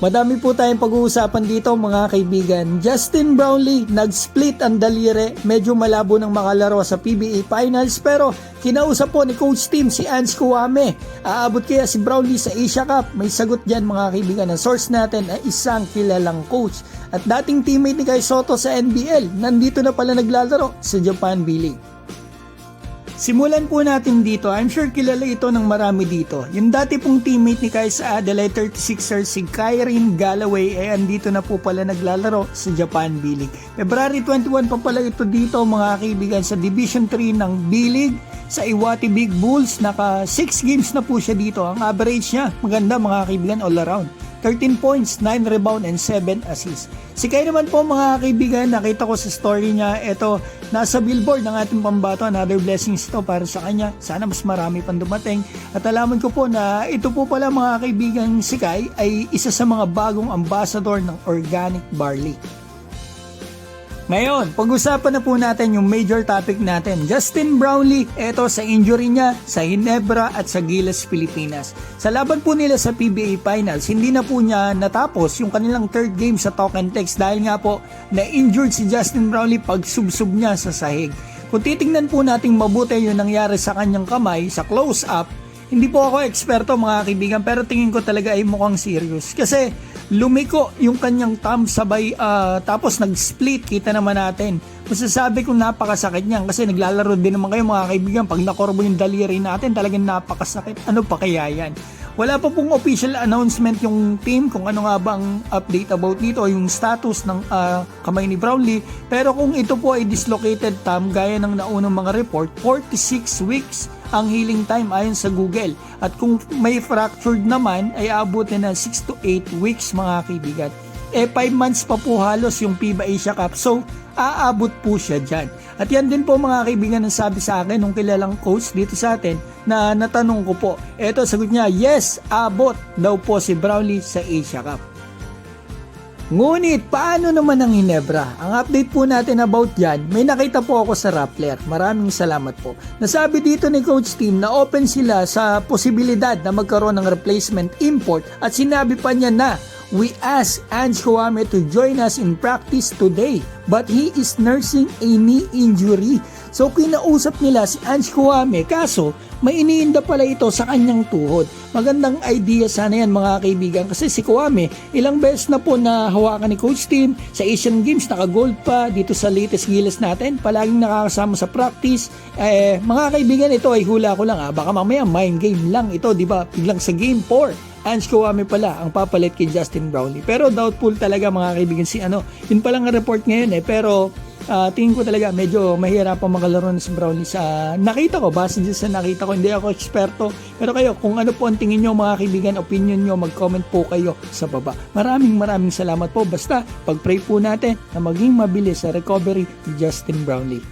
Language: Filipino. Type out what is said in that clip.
Madami po tayong pag-uusapan dito mga kaibigan. Justin Brownlee nag-split ang daliri, medyo malabo ng makalaro sa PBA Finals pero kinausap po ni Coach Tim si Ange Kouame. Aabot kaya si Brownlee sa Asia Cup? May sagot dyan mga kaibigan. Ang source natin ay isang kilalang coach at dating teammate ni Kai Sotto sa NBL. Nandito na pala naglalaro sa Japan B-League. Simulan po natin dito. I'm sure kilala ito ng marami dito. Yung dati pong teammate ni Kai sa Adelaide 36ers, si Kyrene Galloway, ay andito na po pala naglalaro sa Japan B-League. February 21 pa pala ito dito mga kaibigan sa Division 3 ng B-League sa Iwate Big Bulls. Naka 6 games na po siya dito. Ang average niya, maganda mga kaibigan, all around. 13 points, 9 rebound, and 7 assists. Si Kai naman po mga kaibigan, nakita ko sa story niya, ito, nasa billboard ng ating pambato, another blessings ito para sa kanya. Sana mas marami pang dumating. At alaman ko po na ito po pala mga kaibigan, si Kai ay isa sa mga bagong ambassador ng Organic Barley. Ngayon, pag-usapan na po natin yung major topic natin. Justin Brownlee, eto sa injury niya sa Ginebra at sa Gilas, Pilipinas. Sa laban po nila sa PBA Finals, hindi na po niya natapos yung kanilang third game sa talk and text dahil nga po na-injured si Justin Brownlee pag subsub niya sa sahig. Kung titingnan po natin mabuti yung nangyari sa kanyang kamay sa close-up, hindi po ako eksperto mga kaibigan pero tingin ko talaga ay mukhang serious. Kasi lumiko yung kanyang thumb sabay tapos nag-split, kita naman natin. Masasabi kong napakasakit niyan kasi naglalaro din naman kayo mga kaibigan. Pag nakorbo yung daliri natin talagang napakasakit. Ano pa kaya yan? Wala pa pong official announcement yung team kung ano nga ba ang update about dito, yung status ng kamay ni Brownlee. Pero kung ito po ay dislocated thumb, gaya ng naunang mga report, 46 weeks ang healing time ayon sa Google. At kung may fractured naman, ay abutin na 6 to 8 weeks mga kaibigan. 5 months pa po halos yung FIBA Asia Cup. So, aabot po siya dyan. At yan din po mga kaibigan ang sabi sa akin nung kilalang coach dito sa atin na natanong ko po. Eto, sagot niya, yes, abot daw po si Brownlee sa Asia Cup. Ngunit, paano naman ang Ginebra? Ang update po natin about yan, may nakita po ako sa Rappler. Maraming salamat po. Nasabi dito ni Coach Tim na open sila sa posibilidad na magkaroon ng replacement import at sinabi pa niya na we asked Ange Kouame to join us in practice today, but he is nursing a knee injury. So kinausap nila si Ange Kouame kaso may iniinda pala ito sa kanyang tuhod. Magandang idea sana yan mga kaibigan kasi si Kouame ilang beses na po na hawakan ni Coach Tim sa Asian Games, naka-gold pa dito sa latest Gilas natin, palaging nakakasama sa practice. Mga kaibigan, ito ay hula ko lang baka mamaya mind game lang ito, di ba? Biglang sa game 4 Ange Kouame pala ang papalit kay Justin Brownlee. Pero doubtful talaga mga kaibigan si yun palang report ngayon pero tingin ko talaga medyo mahirap pa makalaro na si Brownlee sa nakita ko, base din sa nakita ko. Hindi ako eksperto pero kayo kung ano po ang tingin nyo mga kaibigan, opinion nyo, mag-comment po kayo sa baba. Maraming salamat po, basta pag-pray po natin na maging mabilis sa recovery ni Justin Brownlee.